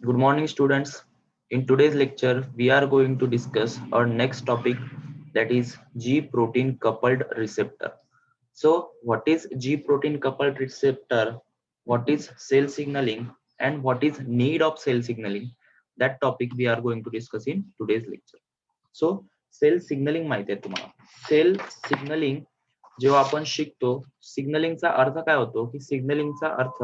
Good morning, students. In today's lecture, we are going to discuss our next topic, that is G protein coupled receptor. So, what is G protein coupled receptor? What is cell signaling? And what is need of cell signaling? That topic we are going to discuss in today's lecture. So cell signalling माहिती आहे तुम्हाला. Sale signalling जेव्हा आपण शिकतो, सिग्नलिंगचा अर्थ काय होतो की सिग्नलिंगचा अर्थ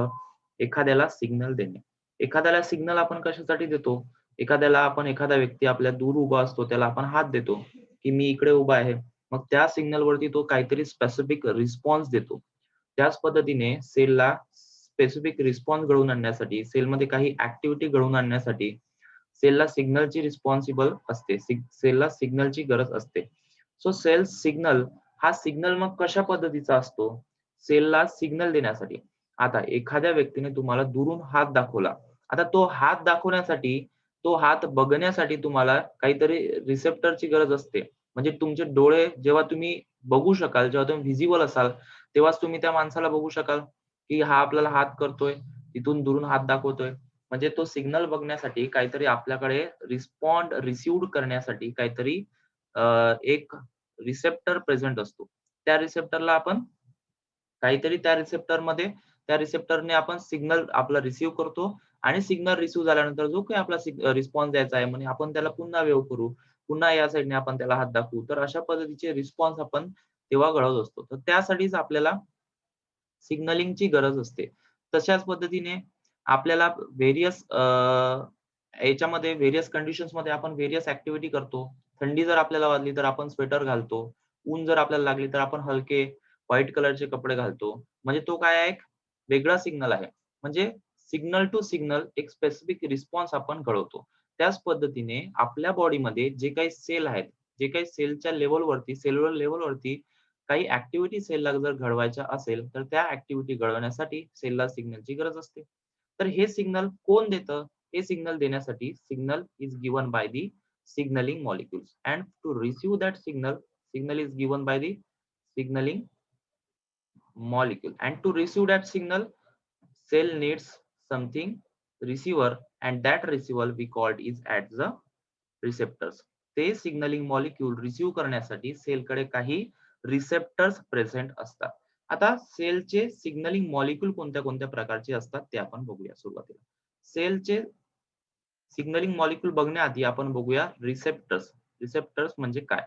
एखाद्याला सिग्नल देणे. एखाद्याला सिग्नल आपण कशासाठी देतो? एखाद्याला आपण एखादा व्यक्ती आपल्या दूर उभा असतो त्याला आपण हात देतो की मी इकडे उभा आहे. मग त्या सिग्नल वरती तो काहीतरी स्पेसिफिक रिस्पॉन्स देतो. त्याच पद्धतीने सेलला स्पेसिफिक रिस्पॉन्स घडवून आणण्यासाठी, सेलमध्ये काही ऍक्टिव्हिटी घडवून आणण्यासाठी सेलला सिग्नलची रिस्पॉन्सिबल असते. सेलला सिग्नलची गरज असते. सो सेल सिग्नल हा सिग्नल मग कशा पद्धतीचा असतो? सेलला सिग्नल देण्यासाठी. आता एखाद्या व्यक्तीने तुम्हाला दुरून हात दाखवला. आता तो हात दाखवण्यासाठी, तो हात बघण्यासाठी तुम्हाला काहीतरी रिसेप्टरची गरज असते. म्हणजे तुमचे डोळे जेव्हा तुम्ही बघू शकाल, जेव्हा तुम्ही व्हिजिबल असाल, तेव्हाच तुम्ही त्या माणसाला बघू शकाल, की हा आपल्याला हात करतोय, तिथून दुरून हात दाखवतोय. म्हणजे तो सिग्नल बघण्यासाठी काहीतरी आपल्याकडे रिसिव्ह करण्यासाठी काहीतरी एक रिसेप्टर प्रेझेंट असतो. त्या रिसेप्टरला आपण काहीतरी त्या रिसेप्टरने आपण सिग्नल आपला रिसीव्ह करतो आणि सिग्नल रिसीव्ह झाल्यानंतर जो काही आपला रिस्पॉन्स द्यायचा आहे म्हणजे आपण त्याला पुन्हा वेव्ह करू, पुन्हा या साईडने आपण त्याला हात दाखवू. तर अशा पद्धतीचे रिस्पॉन्स आपण तेव्हा घडवत असतो. तर त्यासाठीच आपल्याला सिग्नलिंगची गरज असते. तशाच पद्धतीने आपल्याला व्हेरियस याच्यामध्ये व्हेरियस कंडिशन्समध्ये आपण व्हेरियस ऍक्टिव्हिटी करतो. थंडी जर आपल्याला वाजली तर आपण स्वेटर घालतो. ऊन जर आपल्याला लागली तर आपण हलके व्हाईट कलरचे कपडे घालतो. म्हणजे तो काय आहे, एक वेगळा सिग्नल आहे. म्हणजे सिग्नल टू सिग्नल एक स्पेसिफिक रिस्पॉन्स आपण घडवतो. त्याच पद्धतीने आपल्या बॉडीमध्ये जे काही सेल आहेत, जे काही सेलच्या लेव्हलवरती, सेल्युलर लेव्हलवरती काही ऍक्टिव्हिटी सेलला जर घडवायच्या असेल, तर त्या ऍक्टिव्हिटी घडवण्यासाठी सेलला सिग्नलची गरज असते. तर हे सिग्नल कोण देतं? हे सिग्नल देण्यासाठी signal is given by the signaling molecules, and to receive that signal is given by the signaling molecule, and to receive that signal cell needs something receiver, and that receiver we called is at the receptors. ते signalling molecule receive करण्यासाठी सेलकडे काही receptors present असतात. आता सेलचे signalling molecule कोणत्या कोणत्या प्रकारचे असतात ते आपण बघूया सुरुवातीला. सेलचे सिग्नलिंग मॉलिक्यूल बघण्याआधी आपण बघूया रिसेप्टर्स. रिसेप्टर्स म्हणजे काय?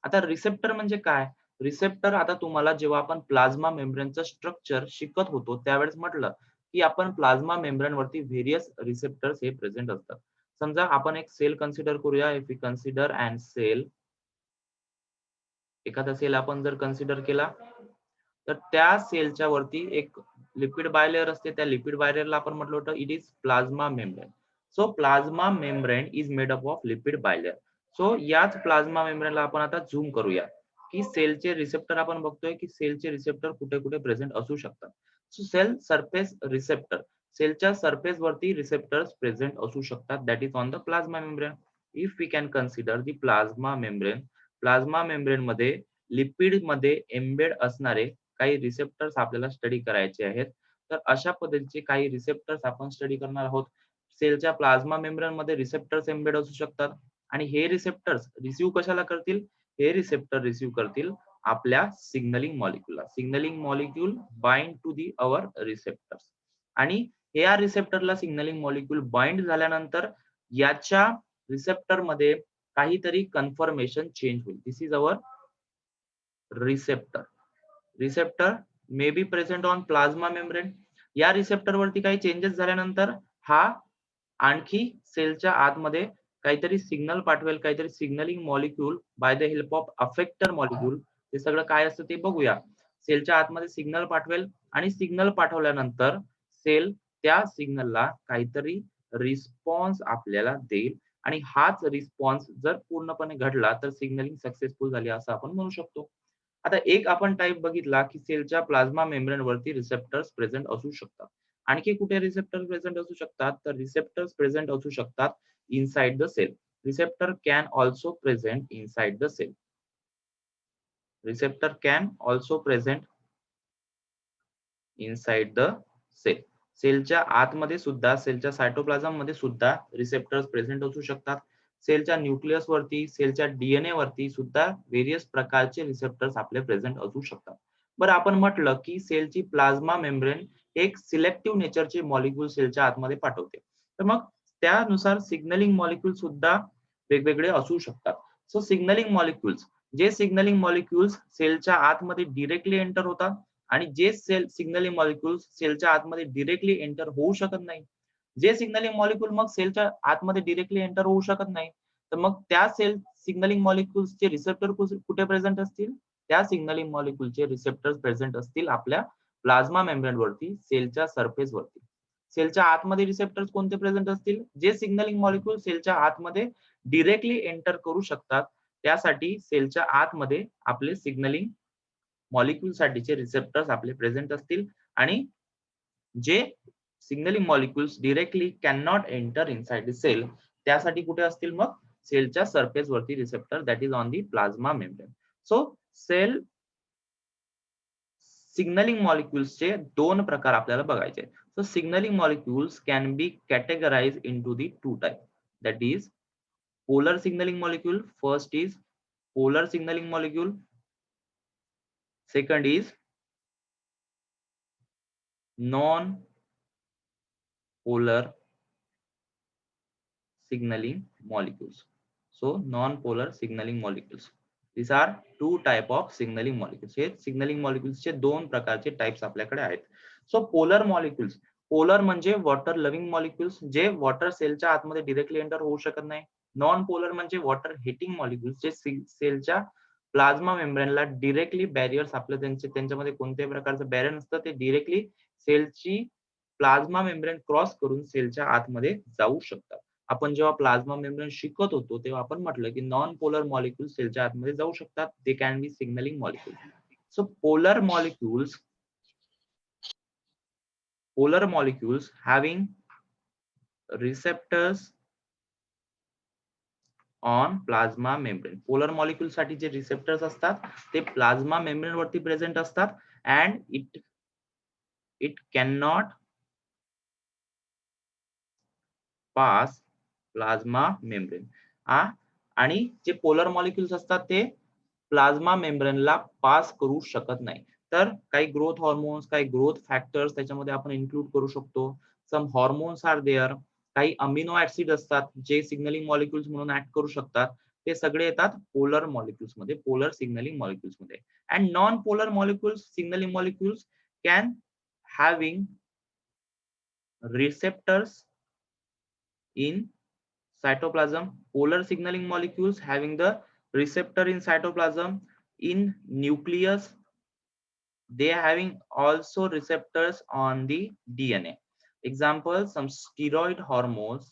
आता रिसेप्टर म्हणजे काय? रिसेप्टर आता तुम्हाला जेव्हा आपण प्लाझ्मा मेम्ब्रेनचं स्ट्रक्चर शिकत होतो त्यावेळेस म्हटलं, की आपण प्लाझ्मा मेम्ब्रेन वरती व्हेरियस रिसेप्टर्स हे प्रेझेंट असतात. समजा आपण एक सेल कन्सिडर करूया. If we consider and cell, एखादा सेल आपण जर कन्सिडर केला, तर त्या सेलच्या वरती एक लिपिड बायलेअर असते. त्या लिपिड बायलेअरला आपण म्हटलं होतं it is plasma membrane. So plasma membrane is made up of lipid bilayer. So याच प्लाझ्मा मेम्ब्रेनला आपण आता झूम करूया, की सेलचे रिसेप्टर आपण बघतोय, की सेलचे रिसेप्टर कुठे कुठे प्रेझेंट असू शकतात. सो सेल सरफेस रिसेप्टर, सेलच्या सरफेस वरती रिसेप्टर्स प्रेझेंट असू शकतात. That is on the plasma membrane. If we can consider the plasma membrane, plasma membrane मध्ये लिपिड मध्ये एम्बेड असणारे काही रिसेप्टर्स आपल्याला स्टडी करायचे आहेत. तर अशा पद्धतीचे काही रिसेप्टर्स आपण स्टडी करणार आहोत. सेलच्या प्लाझ्मा मेम्ब्रेन मध्ये रिसेप्टर्स एम्बेड असू शकतात आणि हे रिसेप्टर्स रिसीव्ह कशाला करतील? हे रिसेप्टर रिसीव्ह करतील आपल्या सिग्नलिंग मॉलिक्यूलला. Signalling molecule bind to the our receptors, आणि या रिसेप्टरला सिग्नलिंग मॉलिक्यूल बाइंड झाल्यानंतर याच्या रिसेप्टर मध्ये काहीतरी कन्फर्मेशन चेंज होईल. This is our receptor. Receptor may be present on plasma membrane. या रिसेप्टर वरती काही चेंजेस झाल्यानंतर हा आणखी सेलच्या आतमध्ये काहीतरी सिग्नल पाठवेल, काहीतरी signalling molecule by the help of effector molecule. ते सगळं काय असतं ते बघूया. सेलच्या आतमध्ये सिग्नल पाठवेल आणि सिग्नल पाठवल्यानंतर सेल त्या सिग्नलला काहीतरी रिस्पॉन्स आपल्याला देईल, आणि हाच रिस्पॉन्स जर पूर्णपणे घडला तर सिग्नलिंग सक्सेसफुल झाली असं आपण म्हणू शकतो. आता एक आपण टाइप बघितला, की सेलच्या प्लाझ्मा मेम्ब्रेन वरती रिसेप्टर्स प्रेझेंट असू शकतात. आणखी कुठे रिसेप्टर प्रेझेंट असू शकतात? तर रिसेप्टर्स प्रेझेंट असू शकतात inside the cell. Receptor can also present inside the cell. Receptor can also present inside the cell. सेलच्या आतमध्ये सुद्धा, सेलच्या सायटोप्लाझम मध्ये सुद्धा रिसेप्टर्स प्रेझेंट असू शकतात. सेलच्या न्यूक्लियस वरती, सेलच्या डीएनए वरती सुद्धा व्हेरियस प्रकारचे रिसेप्टर्स आपले प्रेझेंट असू शकतात. बरं, आपण म्हटलं की सेलची प्लाझ्मा मेम्ब्रेन एक सिलेक्टिव्ह नेचरचे मॉलिक्यूल सेलच्या आतमध्ये पाठवते. तर मग त्यानुसार सिग्नलिंग मॉलिक्यूल सुद्धा वेगवेगळे असू शकतात. सो सिग्नलिंग मॉलिक्यूल्स, जे सिग्नलिंग मॉलिक्यूल्स सेलच्या आतमध्ये डिरेक्टली एंटर होतात आणि जे सेल सिग्नलिंग मॉलिक्यूल्स सेलच्या आतमध्ये डिरेक्टली एंटर होऊ शकत नाही. जे सिग्नलिंग मॉलिक्यूल मग सेलच्या आतमध्ये डिरेक्टली एंटर होऊ शकत नाही, तर मग त्या सेल सिग्नलिंग मॉलिक्यूल्सचे रिसेप्टर कुठे प्रेझेंट असतील? त्या सिग्नलिंग मॉलिक्यूलचे रिसेप्टर्स प्रेझेंट असतील आपल्या प्लाझ्मा मेम्ब्रेन वरती, सेलच्या सरफेस वरती. सेलच्या आतमध्ये रिसेप्टर्स कोणते प्रेझेंट असतील? जे सिग्नलिंग मॉलिक्यूल सेलच्या आतमध्ये डिरेक्टली एंटर करू शकतात. त्यासाठी सेलच्या आतमध्ये आपले सिग्नलिंग मॉलिक्यूल साठीचे रिसेप्टर्स आपले प्रेझेंट असतील आणि जे signalling molecules directly can not enter inside the cell, त्यासाठी कुठे असतील मग? सेलच्या सरफेस वरती receptor, that is on the plasma membrane. So cell signalling मॉलिक्यूल्सचे दोन प्रकार आपल्याला बघायचे. So signalling molecules can be categorise into the two type, that is polar signaling molecule. First is polar signaling molecule, second is non polar signaling molecules. So non polar signaling molecules, these are two type of signaling molecules. हे signaling molecules चे दोन प्रकारचे types आपल्याकडे आहेत. So polar molecules, polar म्हणजे water loving molecules, जे water सेलच्या आतमध्ये डिरेक्टली एंटर होऊ शकत नाही. नॉन पोलर म्हणजे वॉटर हिटिंग मॉलिक्युल्स, जे सेलच्या प्लाझ्मा मेम्ब्रेनला डिरेक्टली बॅरियर्स आपले त्यांच्यामध्ये कोणत्याही प्रकारचं बॅरियर नसतं, ते डिरेक्टली सेलची प्लाझ्मा मेम्ब्रेन क्रॉस करून सेलच्या आतमध्ये जाऊ शकतात. आपण जेव्हा प्लाझ्मा मेम्ब्रेन शिकत होतो तेव्हा आपण म्हटलं की नॉन पोलर मॉलिक्यूल सेलच्या आतमध्ये जाऊ शकतात. They can be signalling molecule. So polar molecules having receptors on plasma membrane. Polar molecule साठी जे रिसेप्टर्स असतात ते प्लाझ्मा मेम्ब्रेन वरती प्रेझेंट असतात and it can not pass plasma membrane. आणि जे पोलर मॉलिक्यूल्स असतात ते प्लाझ्मा मेम्ब्रेनला पास करू शकत नाही. तर काही ग्रोथ हॉर्मोन्स, काही ग्रोथ फॅक्टर्स त्याच्यामध्ये आपण इन्क्लूड करू शकतो. सम हॉर्मोन्स आर देअर, काही अमिनो ऍसिड असतात जे सिग्नलिंग मॉलिक्यूल्स म्हणून ऍक्ट करू शकतात. ते सगळे येतात पोलर मॉलिक्यूल्स मध्ये, पोलर सिग्नलिंग मॉलिक्यूल्स मध्ये. And non polar molecules, signalling molecules can having receptors in cytoplasm. Polar signaling molecules having the receptor in cytoplasm. In nucleus, they are having also receptors on the DNA. Example, some steroid hormones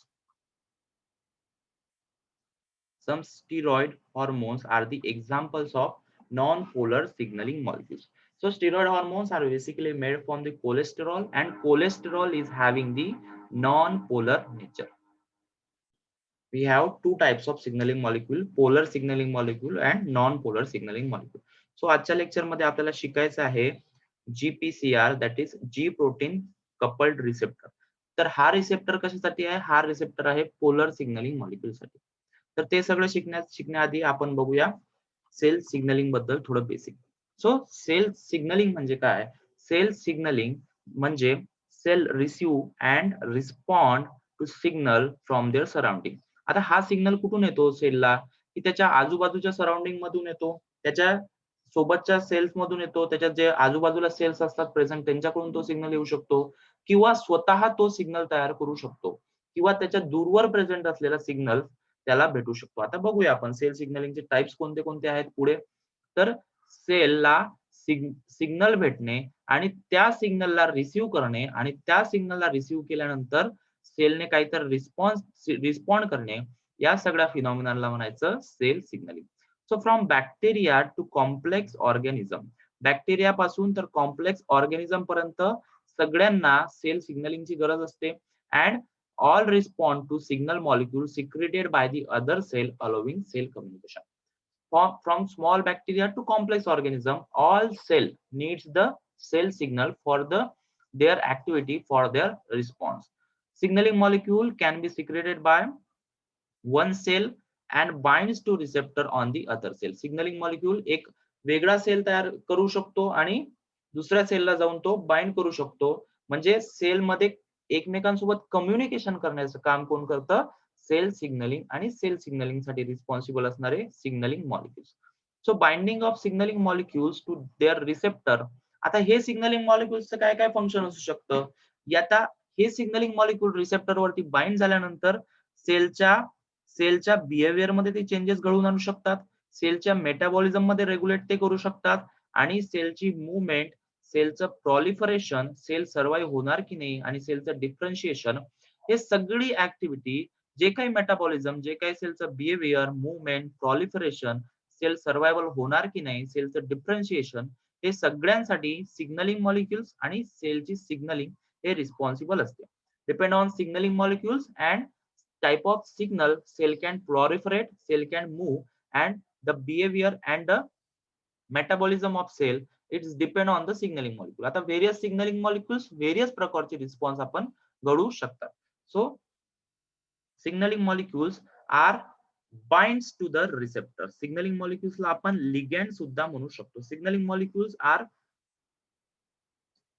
are the examples of non-polar signaling molecules. So steroid hormones are basically made from the cholesterol, and cholesterol is having the non-polar nature. We have two types of signaling molecule, polar signaling molecule and non-polar signaling molecule. So आजच्या lecture मध्ये आपल्याला शिकायचं आहे GPCR, that is G protein coupled receptor. तर हा receptor कशासाठी आहे? हा रिसेप्टर आहे पोलर सिग्नलिंग मॉलिक्यूल साठी. तर ते सगळं शिकण्याआधी आपण बघूया सेल सिग्नलिंग बद्दल थोडं बेसिक. सो सेल सिग्नलिंग म्हणजे काय? सेल सिग्नलिंग म्हणजे cell receive and respond to signal from their surrounding. आता हा सिग्नल कुठून येतो सेलला? की त्याच्या आजूबाजूच्या सराउंडिंग मधून येतो, त्याच्या सोबतच्या सेल्स मधून येतो, त्याच्यात जे आजूबाजूला सेल्स असतात प्रेझेंट त्यांच्याकडून तो सिग्नल येऊ शकतो, किंवा स्वतः तो सिग्नल तयार करू शकतो, किंवा त्याच्या दूरवर प्रेझेंट असलेला सिग्नल त्याला भेटू शकतो. आता बघूया आपण सेल सिग्नलिंगचे टाइप्स कोणते कोणते आहेत पुढे. तर सेलला सिग्नल भेटणे आणि त्या सिग्नलला रिसीव्ह करणे आणि त्या सिग्नलला रिसीव्ह केल्यानंतर सेलने काहीतरी रिस्पॉन्ड करणे, या सगळ्या फिनॉमिनाला म्हणायचं cell signalling. So from bacteria to complex organism, bacteria पासून तर कॉम्प्लेक्स ऑर्गॅनिझम पर्यंत सगळ्यांना सेल सिग्नलिंगची गरज असते. And all respond to signal molecules secreted by the other cell, allowing cell communication. From small bacteria to complex organism, all cell needs the cell signal for the their activity for their response. Signaling molecule can be secreted by one cell and binds to receptor on the other cell. Signaling molecule एक वेगळा sale तयार करू शकतो आणि दुसऱ्या सेलला जाऊन तो bind करू शकतो. म्हणजे सेल मध्ये एकमेकांसोबत कम्युनिकेशन करण्याचं काम कोण करतं? सेल सिग्नलिंग आणि सेल सिग्नलिंग साठी रिस्पॉन्सिबल असणारे signalling molecules. So binding of signalling molecules to their receptor. आता हे सिग्नलिंग मॉलिक्युल्सचं काय काय फंक्शन असू शकतं? आता हे सिग्नलिंग मॉलिक्युल रिसेप्टर वरती बाइंड झाल्यानंतर सेलच्या बिहेवियर मध्ये ते चेंजेस घडवून आणू शकतात, सेलच्या मेटाबॉलिझम मध्ये रेग्युलेट ते करू शकतात आणि सेलची मुवमेंट, सेलचं प्रॉलिफरेशन, सेल सर्व्हाइव्ह होणार की नाही आणि सेलचं डिफरन्शिएशन, हे सगळी ऍक्टिव्हिटी, जे काही मेटाबॉलिझम, जे काही सेलचं behaviour, movement, proliferation, sale survival होणार की नाही, सेलचं डिफरन्शिएशन, हे सगळ्यांसाठी सिग्नलिंग मॉलिक्युल्स आणि सेलची सिग्नलिंग हे रिस्पॉन्सिबल असते. Depend on signalling molecules and type of signal, cell can proliferate, cell can move, and the behavior and the metabolism of cell, it's depend on the signaling molecule. आता various signaling molecules various प्रकारचे response आपण घडवू शकतात. So signaling molecules are binds to the receptor. Signaling molecules ला आपण ligand सुद्धा म्हणू शकतो. Signaling molecules are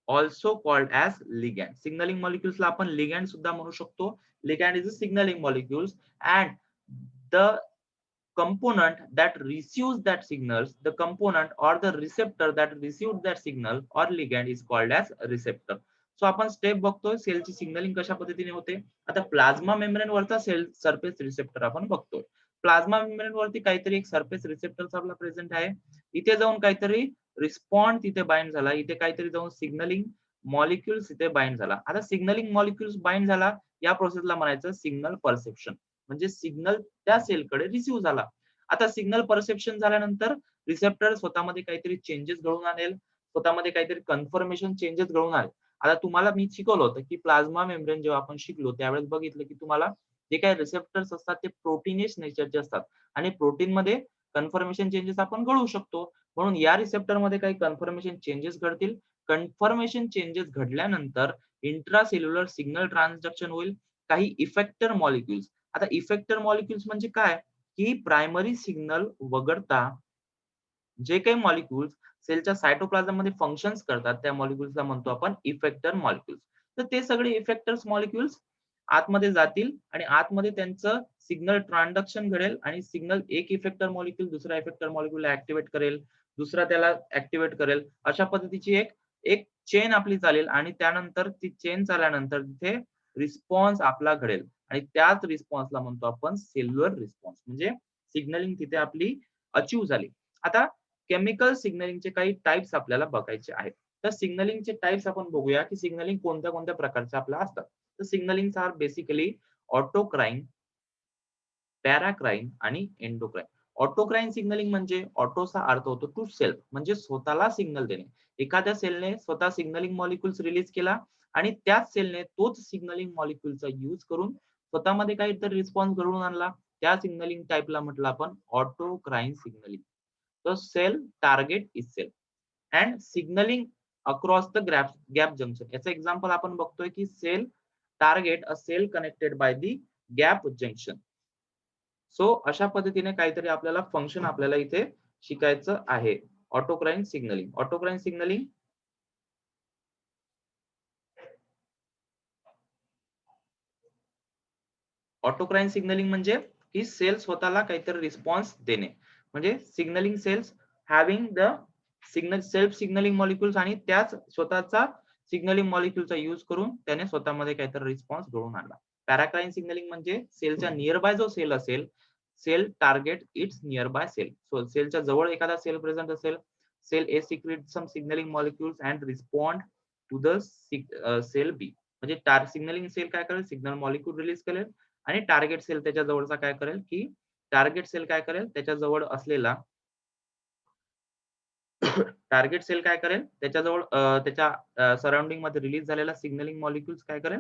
also called as ligand. Signaling molecules ला आपण ligand सुद्धा म्हणू शकतो. Ligand is a signaling molecules and the component that receives that signals, the component or the receptor that receives that signal or ligand is called as receptor. So आपण step बघतोय सेलची signalling कशा पद्धतीने होते. आता प्लाझ्मा मेम्ब्रेन वरचा sale surface receptor आपण बघतोय. प्लाझ्मा मेम्ब्रेन वरती काहीतरी एक सरफेस रिसेप्टर आपला प्रेझेंट आहे. इथे जाऊन काहीतरी रिस्पॉन्ड तिथे बाइंड झाला, इथे काहीतरी जाऊन सिग्नलिंग मॉलिक्युल्स इथे बाइंड झाला. आता सिग्नलिंग मॉलिक्युल्स बाइंड झाला, या प्रोसेसला म्हणायचं सिग्नल परसेप्शन. म्हणजे सिग्नल त्या सेलकडे रिसीव्ह झाला. आता सिग्नल परसेप्शन झाल्यानंतर रिसेप्टर स्वतःमध्ये काहीतरी चेंजेस घडवून आणेल, स्वतःमध्ये काहीतरी कन्फर्मेशन चेंजेस घडवून आणेल. आता तुम्हाला मी शिकवलं होतं की प्लाझ्मा मेम्ब्रेन जेव्हा आपण शिकलो त्यावेळेस बघितलं की तुम्हाला जे काही रिसेप्टर्स असतात ते प्रोटीनेस नेचरचे असतात आणि प्रोटीन मध्ये कन्फर्मेशन चेंजेस आपण घडवू शकतो. म्हणून या रिसेप्टर मध्ये काही कन्फर्मेशन चेंजेस घडतील. कन्फर्मेशन चेंजेस घडल्यानंतर इंट्रासेल्युलर सिग्नल ट्रान्सडक्शन होईल. काही इफेक्टर मॉलिक्युल्स. आता इफेक्टर मॉलिक्युल्स म्हणजे काय? की प्रायमरी सिग्नल वगळता जे काही मॉलिक्युल्स सेलच्या सायटोप्लाझम मध्ये फंक्शन्स करतात त्या मॉलिक्युल्सला म्हणतो आपण इफेक्टर मॉलिक्युल्स. तर ते सगळे इफेक्टर्स मॉलिक्युल्स आतमध्ये जातील आणि आतमध्ये त्यांचं सिग्नल ट्रान्सडक्शन घडेल आणि सिग्नल एक इफेक्टर मॉलिक्युल दुसऱ्या इफेक्टर मॉलिक्युलला ऍक्टिव्हेट करेल, दुसरा त्याला ऍक्टिव्हेट करेल. अशा पद्धतीची एक एक चेन आपली चालेल आणि त्यानंतर ती चेन चालल्यानंतर तिथे रिस्पॉन्स आपला घडेल आणि त्याच रिस्पॉन्सला म्हणतो आपण सेल्युलर रिस्पॉन्स. म्हणजे सिग्नलिंग तिथे आपली अचीव्ह झाली. आता केमिकल सिग्नलिंगचे काही टाइप्स आपल्याला बघायचे आहेत. तर सिग्नलिंगचे टाइप्स आपण बघूया की सिग्नलिंग कोणत्या कोणत्या प्रकारचे आपल्या असतात. तर सिग्नलिंग आर बेसिकली ऑटोक्राइन, पॅराक्राइन आणि एंडोक्राइन. ऑटोक्राइन सिग्नलिंग म्हणजे ऑटोचा अर्थ होतो टू सेल्फ, म्हणजे स्वतःला सिग्नल देणे. एखाद्या सेलने स्वतः सिग्नलिंग मॉलिक्युल्स रिलीज केला आणि त्याच सेलने तोच सिग्नलिंग मॉलिक्युलचा यूज करून स्वतःमध्ये काहीतरी रिस्पॉन्स घडवून आणला. त्या सिग्नलिंग टाइपला म्हटलं आपण ऑटोक्राइन सिग्नलिंग. तर cell target is cell and signalling across the gap junction. याचं एक्झाम्पल आपण बघतोय की cell target a cell connected by the gap junction. So अशा पद्धतीने काहीतरी आपल्याला फंक्शन आपल्याला इथे शिकायचं आहे. Autocrine signalling. Autocrine signalling autocrine signalling म्हणजे की सेल स्वतःला काहीतरी रिस्पॉन्स देणे. म्हणजे signalling cells having the signal self signalling molecules आणि त्याच स्वतःचा सिग्नलिंग मॉलिक्युलचा यूज करून त्याने स्वतःमध्ये काहीतरी रिस्पॉन्स घडवून आणला. पॅराक्राइन सिग्नलिंग म्हणजे सेलच्या नियर बाय जो सेल असेल, cell target its nearby cell. So सेलच्या जवळ एखादा सेल प्रेझेंट असेल, cell a secrete some signalling molecules and respond to the cell B. म्हणजे सिग्नलिंग सेल काय करेल? सिग्नल मॉलिक्युल रिलीज करेल आणि टार्गेट सेल त्याच्या जवळचा काय करेल की टार्गेट सेल काय करेल? त्याच्या जवळ असलेला टार्गेट सेल काय करेल? त्याच्याजवळ त्याच्या सराउंडिंग मध्ये रिलीज झालेला सिग्नलिंग मॉलिक्युल्स काय करेल?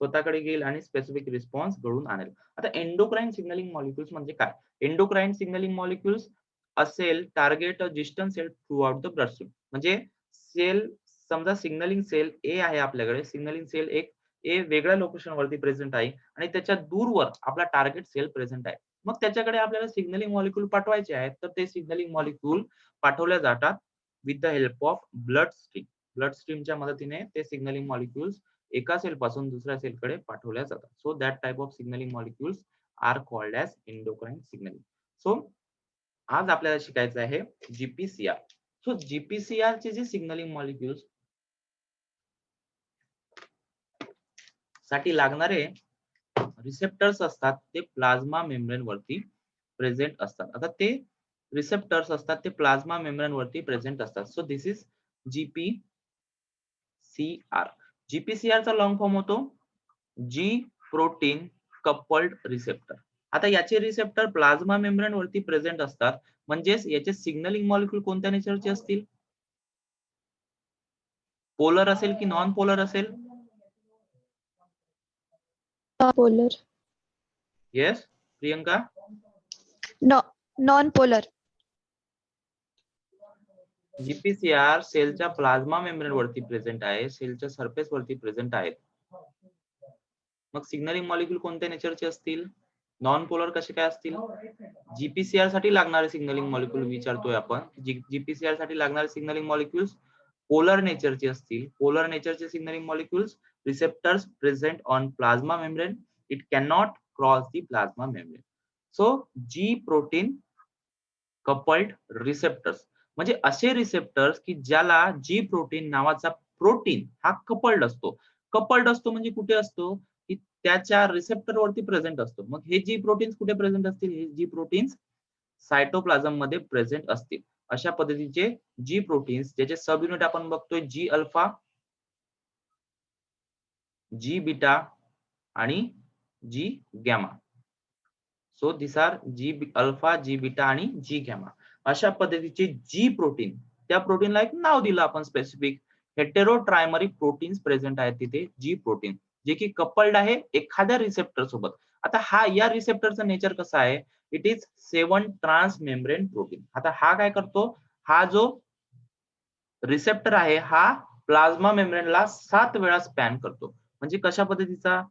स्वतःकडे घेईल आणि स्पेसिफिक रिस्पॉन्स घडवून आणेल. आता एंडोक्राइन सिग्नलिंग मॉलिक्युल्स म्हणजे काय? Endocrine signalling molecules a cell target a distance cell throughout the bloodstream. म्हणजे सेल समजा सिग्नलिंग सेल ए आहे आपल्याकडे, सिग्नलिंग सेल एक ए वेगळ्या लोकेशन वरती प्रेझेंट आहे आणि त्याच्या दूरवर आपला टार्गेट सेल प्रेझेंट आहे. मग त्याच्याकडे आपल्याला सिग्नलिंग मॉलिक्यूल पाठवायचे आहेत, तर ते सिग्नलिंग मॉलिक्यूल पाठवल्या जातात with the help of blood stream. Blood स्ट्रीमच्या मदतीने ते सिग्नलिंग मॉलिक्यूल्स एका सेल पासून दुसऱ्या सेलकडे पाठवल्या जातात. So that type of signalling molecules are called as endocrine signalling. So आज आपल्याला शिकायचं आहे जीपीसीआर. सो जीपीसीआर चे जे सिग्नलिंग मॉलिक्यूल्स साठी लागणारे रिसेप्टर्स असतात ते प्लाझ्मा मेम्ब्रेन वरती प्रेझेंट असतात. आता ते रिसेप्टर्स असतात ते प्लाझ्मा मेम्ब्रेन वरती प्रेझेंट असतात. So this is GPCR. GPCR चा लॉंग फॉर्म होतो जी प्रोटीन कपल्ड रिसेप्टर. आता याचे रिसेप्टर प्लाझ्मा मेम्ब्रेन वरती प्रेझेंट असतात, म्हणजेच याचे सिग्नलिंग मॉलिक्यूल कोणत्या नेचरचे असतील? पोलर असेल की नॉन पोलर असेल? Polar. Yes Priyanka? Non polar. GPCR सेलच्या प्लाझ्मा मेम्ब्रेन वरती प्रेझेंट आहे, सेलच्या सरफेस वरती प्रेझेंट आहेत. मग सिग्नलिंग मॉलिक्यूल कोणत्या नेचरचे असतील? नॉन पोलर कसे काय असतील? जीपीसीआर साठी लागणारे सिग्नलिंग मॉलिक्यूल विचारतोय आपण. जीपीसीआर साठी लागणारे सिग्नलिंग मॉलिक्यूल्स पोलर नेचरचे असतील. पोलर नेचरचे signalling molecules receptors present on plasma membrane. It can not cross the plasma membrane. So G protein coupled receptors म्हणजे असे रिसेप्टर्स की ज्याला जी प्रोटीन नावाचा प्रोटीन हा कपल्ड असतो. कपल्ड असतो म्हणजे कुठे असतो? की त्याच्या रिसेप्टर वरती प्रेझेंट असतो. मग हे जी प्रोटीन्स कुठे प्रेझेंट असतील? हे जी प्रोटीन्स सायटोप्लाझम मध्ये प्रेझेंट असतील. अशा पद्धतीचे जी प्रोटीन्स ज्याचे सब युनिट आपण बघतोय जी अल्फा, जी बीटा आणि G gamma. So this are G alpha, G beta आणि जी गॅमा. अशा पद्धतीचे जी प्रोटीन, त्या प्रोटीनला एक नाव दिलं आपण स्पेसिफिक. हेटेरोट्रायमरी प्रोटीन्स प्रेझेंट आहेत तिथे जी प्रोटीन, जे की कपल्ड आहे एखाद्या रिसेप्टर सोबत. आता या रिसेप्टरचं नेचर कसं आहे? It is 7 transmembrane protein. आता हा काय करतो? हा जो रिसेप्टर आहे हा प्लाझ्मा मेम्ब्रेनला 7 वेळा स्पॅन करतो. म्हणजे कशा पद्धतीचा?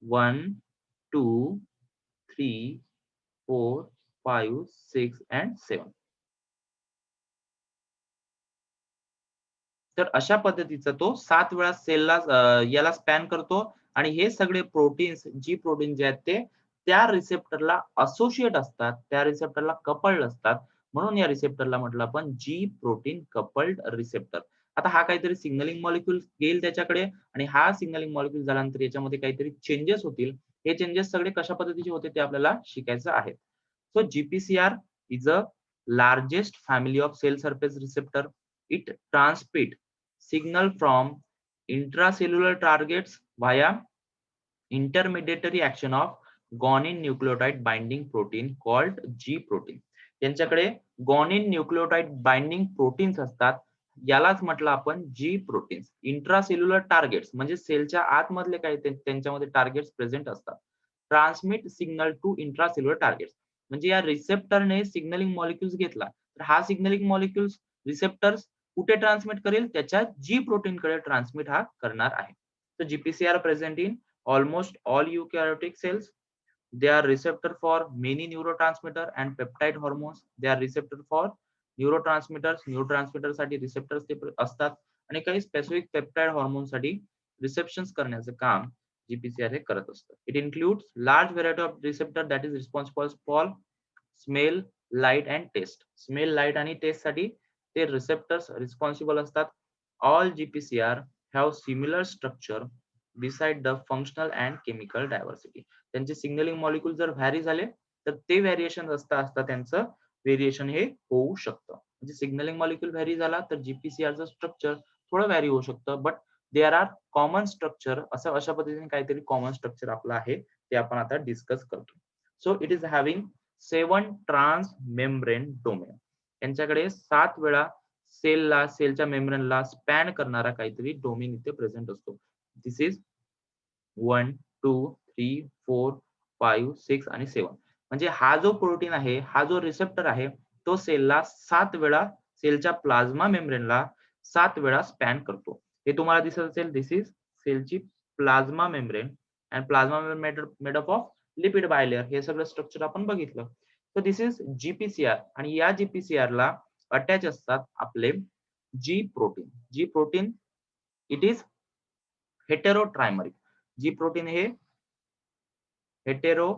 1, 2, 3, 4, 5, 6 and 7. तर अशा पद्धतीचा तो 7 वेळा सेलला याला स्पॅन करतो आणि हे सगळे प्रोटीन्स, जी प्रोटीन जे आहेत ते त्या रिसेप्टरला असोसिएट असतात, त्या रिसेप्टरला कपल्ड असतात. म्हणून या रिसेप्टरला म्हटलं आपण जी प्रोटीन कपल्ड रिसेप्टर. आता हा काहीतरी सिग्नलिंग मॉलिक्यूल येईल त्याच्याकडे आणि हा सिग्नलिंग मॉलिक्यूल झाल्यानंतर याच्यामध्ये काहीतरी चेंजेस होतील. हे चेंजेस सगळे कशा पद्धतीचे होते ते आपल्याला शिकायचं आहे. So GPCR is a largest family of cell surface receptor. It transmit signal from intracellular targets via intermediary action of guanine nucleotide binding protein called G protein. त्यांच्याकडे guanine nucleotide binding proteins असतात. यालाच म्हटलं आपण जी proteins. Intracellular targets म्हणजे सेलच्या आतमधले काही त्यांच्यामध्ये टार्गेट्स प्रेझेंट असतात. Transmit signal to intracellular targets म्हणजे या रिसेप्टरने सिग्नलिंग मॉलिक्यूल्स घेतला तर हा सिग्नलिंग मॉलिक्यूल्स रिसेप्टर्स कुठे ट्रान्समिट करेल? त्याच्या जी प्रोटीन कडे ट्रान्समिट हा करणार आहे. तर GPCR present in almost all eukaryotic cells. They are receptor for many neurotransmitter and peptide hormones. They are receptor for neurotransmitters. Neurotransmitter साठी receptors ते असतात आणि काही specific peptide hormone साठी receptions करण्याचं काम GPCR हे करत असतं. It includes large variety of receptor that is responsible for smell, light and taste. Smell, light आणि taste साठी ते receptors responsible असतात. All GPCR have similar structure beside the functional and chemical diversity. त्यांचे signalling molecule जर vary झाले तर ते variation असता त्यांचं व्हेरिएशन हे होऊ शकतं. म्हणजे सिग्नलिंग मॉलिक्यूल व्हॅरी झाला तर जीपीसीआरचं स्ट्रक्चर थोडं व्हॅरी होऊ शकतं, but there are common structure. अशा पद्धतीने काहीतरी कॉमन स्ट्रक्चर आपलं आहे ते आपण आता डिस्कस करतो. So it is having 7 transmembrane domain. यांच्याकडे 7 वेळा सेलच्या मेम्ब्रेनला स्पॅन करणारा काहीतरी डोमेन इथे प्रेझेंट असतो. दिस इज 1, 2, 3, 4, 5, 6 आणि 7. म्हणजे हा जो प्रोटीन आहे, हा जो रिसेप्टर आहे, तो सेलला 7 वेळा सेलच्या प्लाझ्मा मेम्ब्रेनला 7 वेळा स्पॅन करतो. हे तुम्हाला दिसत असेल, दिस इज सेलची plasma membrane and plasma membrane made up of lipid bilayer. हे सगळं स्ट्रक्चर आपण बघितलं. तर दिस इज जीपीसीआर आणि या जीपीसीआर ला अटॅच असतात आपले G protein. G protein it is heterotrimeric. G protein हे हेटेरो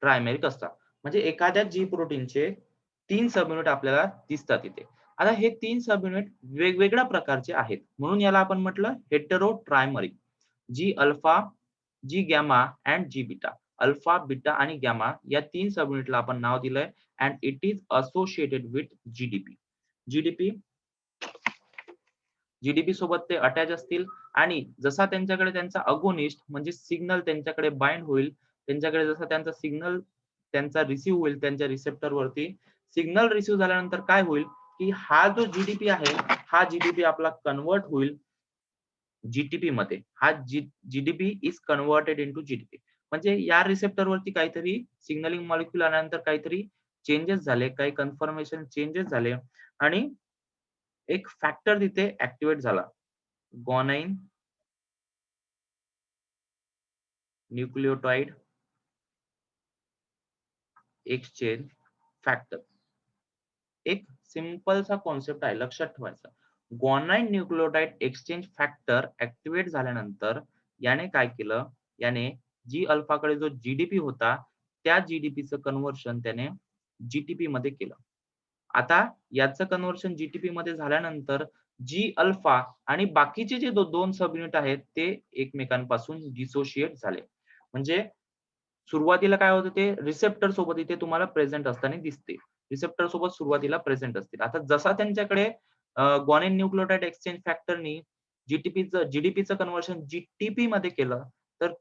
ट्रायमेरिक असतात. म्हणजे एखाद्या जी प्रोटीनचे 3 सबयुनिट आपल्याला दिसतात इथे. आता हे 3 सबयुनिट वेगवेगळ्या प्रकारचे आहेत. म्हणून याला आपण म्हटलं heterotrimeric. G alpha, G gamma and G beta. Alpha, beta आणि गॅमा या 3 सबयुनिटला आपण नाव दिलंय and it is associated with GDP. GDP GDP सोबत ते अटॅच असतील आणि जसा त्यांच्याकडे त्यांचा अगोनिस्ट म्हणजे सिग्नल त्यांच्याकडे बाइंड होईल, त्यांच्याकडे जसा त्यांचा सिग्नल त्यांचा रिसीव्ह होईल त्यांच्या रिसेप्टर वरती, सिग्नल रिसीव्ह झाल्यानंतर काय होईल की हा जो जीडीपी आहे, हा जीडीपी आपला कन्वर्ट होईल जीटीपी मध्ये. हा GDP is converted into GTP. म्हणजे या रिसेप्टर वरती काहीतरी सिग्नलिंग मॉलिक्युल आल्यानंतर काहीतरी चेंजेस झाले, काही कन्फर्मेशन चेंजेस झाले आणि एक फॅक्टर तिथे ऍक्टिव्हेट झाला, गॉनाइन न्यूक्लियोटाइड एक्सचेंज फॅक्टर. एक सिंपलचा कॉन्सेप्ट आहे, लक्षात ठेवायचा. गॉनाइन न्यूक्लियोटाइड एक्सचेंज फॅक्टर ऍक्टिव्हेट झाल्यानंतर याने काय केलं, याने जी अल्फाकडे जो जीडीपी होता त्या जीडीपीचं कन्व्हर्शन त्याने जीटीपी मध्ये केलं. आता याचं कन्व्हर्शन जीटीपी मध्ये झाल्यानंतर जी अल्फा आणि बाकीचे जे दोन सब युनिट आहेत ते एकमेकांपासून डिसोशिएट झाले. म्हणजे सुरुवातीला काय होतं, ते रिसेप्टर सोबत इथे तुम्हाला प्रेझेंट असताना दिसते. रिसेप्टर सोबत सुरुवातीला प्रेझेंट असतील. आता जसा त्यांच्याकडे ग्वानिन न्यूक्लियोटाइड एक्सचेंज फॅक्टरनी जीडीपीचं कन्व्हर्शन जीटीपी मध्ये केलं, तर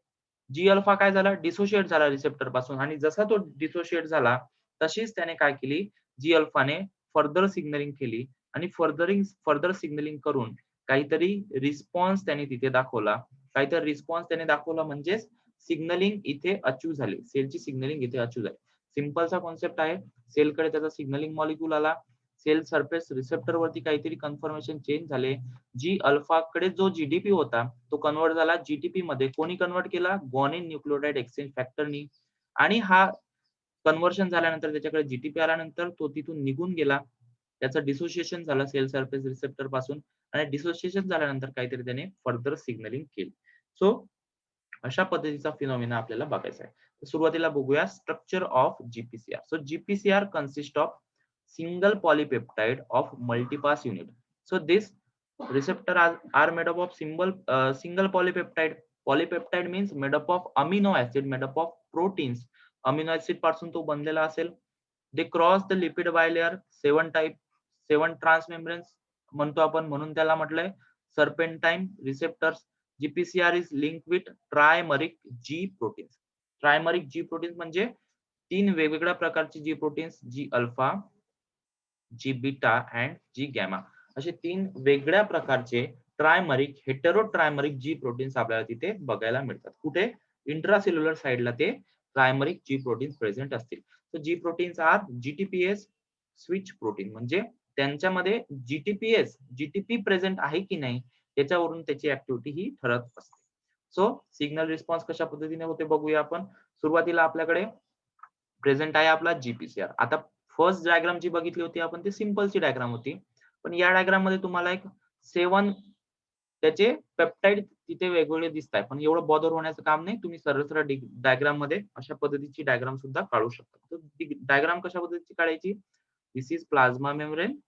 जी अल्फा काय झाला, डिसोशिएट झाला रिसेप्टर पासून आणि जसा तो डिसोशिएट झाला तशीच त्याने काय केली, जी अल्फाने फर्दर सिग्नलिंग केली आणि फर्दर सिग्नलिंग करून काहीतरी रिस्पॉन्स त्याने तिथे दाखवला. काहीतरी रिस्पॉन्स त्याने दाखवला म्हणजेच सिग्नलिंग इथे अचीव झाली. सेलची सिग्नलिंग इथे अचीव झाली. सिंपलचा कॉन्सेप्ट आहे. सेलकडे त्याचा सिग्नलिंग मॉलिक्यूल आला. सेल सरफेस रिसेप्टर वरती काहीतरी कन्फर्मेशन चेंज झाले. जी अल्फाकडे जो जीडीपी होता तो कन्वर्ट झाला जीटीपी मध्ये. कोणी कन्वर्ट केला? ग्वानिन न्यूक्लियोटाइड एक्सचेंज फॅक्टरनी. आणि हा कन्व्हर्शन झाल्यानंतर त्याच्याकडे जीटीपी आल्यानंतर तो तिथून निघून गेला. त्याचं डिसोसिएशन झालं सेल सरफेस रिसेप्टर पासून आणि डिसोसिएशन झाल्यानंतर काहीतरी त्याने फर्दर सिग्नलिंग केली. सो अशा पद्धतीचा फिनॉमिना आपल्याला बघायचा आहे. सुरुवातीला बघूया structure of GPCR. So GPCR consist of single polypeptide of multipass unit. So this receptor are made up of single polypeptide. Polypeptide means made up of amino acid, made up of proteins. Amino acid पासून तो बनलेला असेल. They cross the lipid bilayer, 7 transmembranes म्हणतो आपण, म्हणून त्याला म्हटलंय serpentine receptors. GPCR is linked with trimeric G proteins. Trimeric G proteins म्हणजे 3 वेगवेगळ्या प्रकारची G proteins, G alpha, G beta and G gamma, असे 3 वेगळ्या प्रकारचे ट्रायमरिक हेटेरोट्रायमरिक जी प्रोटीन्स आपल्याला तिथे बघायला मिळतात. कुठे? इंट्रासेल्युलर साइडला ते ट्रायमरिक जी प्रोटीन्स प्रेझेंट असतील. तर जी प्रोटीन्स आर जीटीपीएस स्विच प्रोटीन. म्हणजे त्यांच्यामध्ये जीटीपी प्रेझेंट आहे की नाही त्याच्यावरून त्याची ऍक्टिव्हिटी ही ठरत असते. सो सिग्नल रिस्पॉन्स कशा पद्धतीने होते बघूया आपण. सुरुवातीला आपल्याकडे प्रेझेंट आहे आपला जीपीसीआर. आता फर्स्ट डायग्राम जी बघितली होती आपण ती सिंपलची डायग्राम होती. पण या डायग्राम मध्ये तुम्हाला एक 7 त्याचे पेप्टाइड तिथे वेगवेगळे दिसत आहे. पण एवढं बॉदर होण्याचं काम नाही. तुम्ही सरळ डायग्राम मध्ये अशा पद्धतीची डायग्राम सुद्धा काढू शकता. तर डायग्राम कशा पद्धतीची काढायची? This is plasma membrane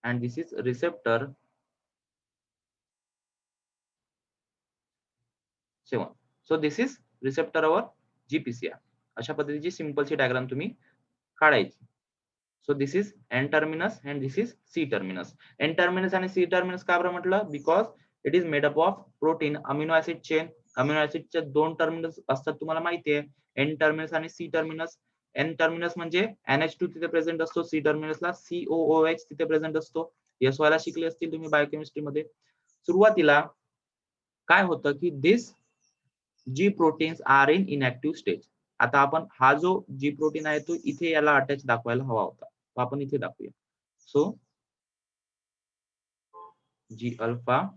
and this is receptor 7. So this is receptor our GPCR. अशा पद्धतीची सिंपलची डायग्राम तुम्ही काढायची. So this is N terminus and this is C terminus. N terminus आणि सी टर्मिनस का बरं म्हटलं? Because it is made up of protein amino acid chain. Amino ऍसिडचे 2 टर्मिनस असतात तुम्हाला माहिती आहे, एन टर्मिनस आणि सी टर्मिनस. एन टर्मिनस म्हणजे NH2 तिथे प्रेझेंट असतो, सी टर्मिनसला COOH तिथे प्रेझेंट असतो. SY ला शिकले असतील तुम्ही बायोकेमिस्ट्री मध्ये. सुरुवातीला काय होतं की दिस जी प्रोटीन्स आर इन इनएक्टिव्ह स्टेज. आता आपण हा जो जी प्रोटीन आहे तो इथे याला अटॅच दाखवायला हवा होता, तो आपण इथे दाखवूया. So G alpha,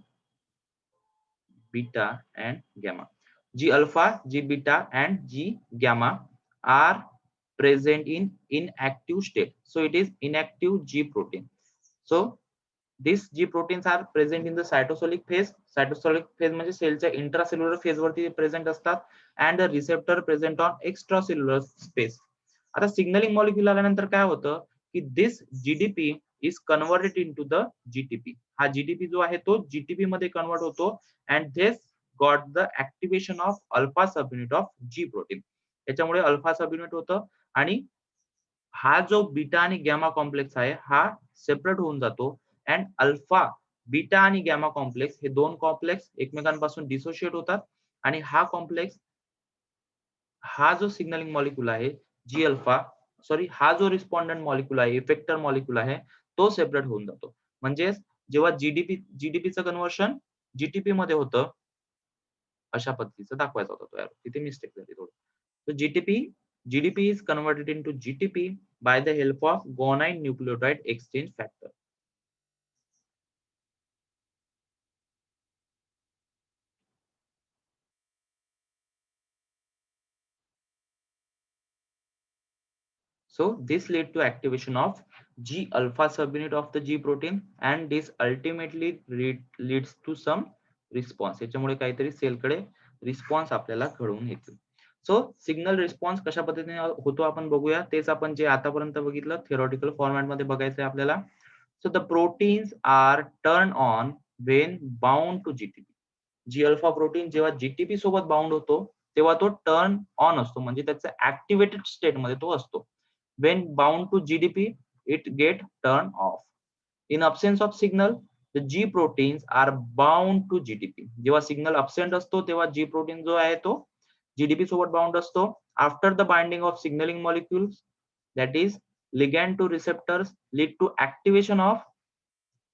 beta and gamma. G alpha, G beta and G gamma are present in inactive state. So it is inactive G protein. So these G proteins are present in the cytosolic phase. Cytosolic phase म्हणजे सेलच्या intracellular phase वरती present असतात and the receptor present on extracellular space. आता signalling molecule आल्यानंतर काय होतं की this GDP is converted into the GTP. हा GDP जो आहे तो GTP मध्ये कन्वर्ट होतो and this got the activation of alpha subunit of G protein. त्याच्यामुळे अल्फा सबयुनिट होतं आणि हा जो बीटा आणि गॅमा कॉम्प्लेक्स आहे हा सेपरेट होऊन जातो अँड अल्फा बीटा आणि गॅमा कॉम्प्लेक्स हे दोन कॉम्प्लेक्स एकमेकांपासून डिसोशिएट होतात आणि हा कॉम्प्लेक्स हा जो सिग्नलिंग मॉलिक्यूल आहे जी अल्फा हा जो रिस्पॉन्डंट मॉलिक्यूल आहे इफेक्टर मॉलिक्यूल आहे तो सेपरेट होऊन जातो. म्हणजे जेव्हा जीडीपीचं कन्व्हर्शन जीटीपी मध्ये होतं अशा पद्धतीचं दाखवायचा होता तो यार तिथे मिस्टेक झाली थोडं. So GDP is converted into GTP by the help of guanine nucleotide exchange factor. So this lead to activation of G alpha subunit of the G protein and this ultimately leads to some response. याच्यामुळे काहीतरी सेलकडे response आपल्याला घडवून येतो. So signal response कशा पद्धतीने होतो आपण बघूया. तेच आपण जे आतापर्यंत बघितलं थिओरिटिकल फॉर्मॅट मध्ये बघायचंय आपल्याला. So the proteins are turn on when bound to GTP. G alpha protein जेव्हा जीटीपी सोबत बाउंड होतो तेव्हा तो टर्न ऑन असतो म्हणजे त्याचा ऍक्टिव्हेटेड स्टेट मध्ये तो असतो. When bound to GDP, it get turned off. In absence of signal, the G proteins are bound to GDP. जेव्हा सिग्नल absent असतो तेव्हा G protein जो आहे तो GDP सोबत बाउंड असतो. After the binding of signaling molecules, that is ligand to receptors, lead to activation of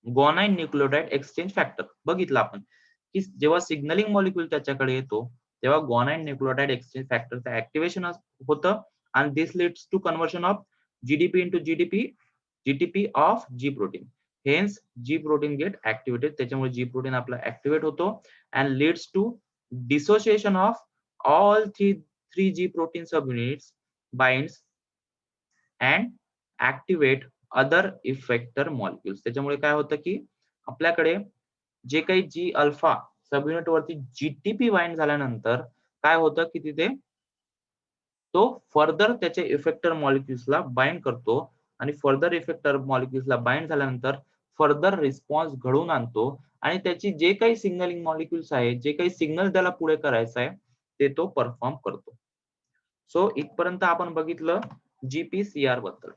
guanine nucleotide exchange factor. बघितलं आपण की जेव्हा सिग्नलिंग मॉलिक्यूल त्याच्याकडे येतो तेव्हा guanine nucleotide exchange factor चं ऍक्टिव्हेशन होतं and this leads to conversion of GDP into GTP of G protein. Hence G protein get activated. त्याच्यामुळे G protein आपला ऍक्टिव्हेट होतो and leads to dissociation of all three G protein subunits binds and activate other effector molecules. त्याच्यामुळे काय होतं की आपल्याकडे जे काही G अल्फा सबयुनिट वरती GTP बाइंड झाल्यानंतर काय होतं की तिथे तो फर्दर त्याच्या इफेक्टर मॉलिक्युल्सला बाइंड करतो आणि फर्दर इफेक्टर मॉलिक्युल्सला बाइंड झाल्यानंतर फर्दर रिस्पॉन्स घडवून आणतो आणि त्याची जे काही सिग्नलिंग मॉलिक्युल्स आहे जे काही सिग्नल त्याला पुढे करायचं आहे ते तो परफॉर्म करतो. सो इथपर्यंत आपण बघितलं जीपीसीआर बद्दल.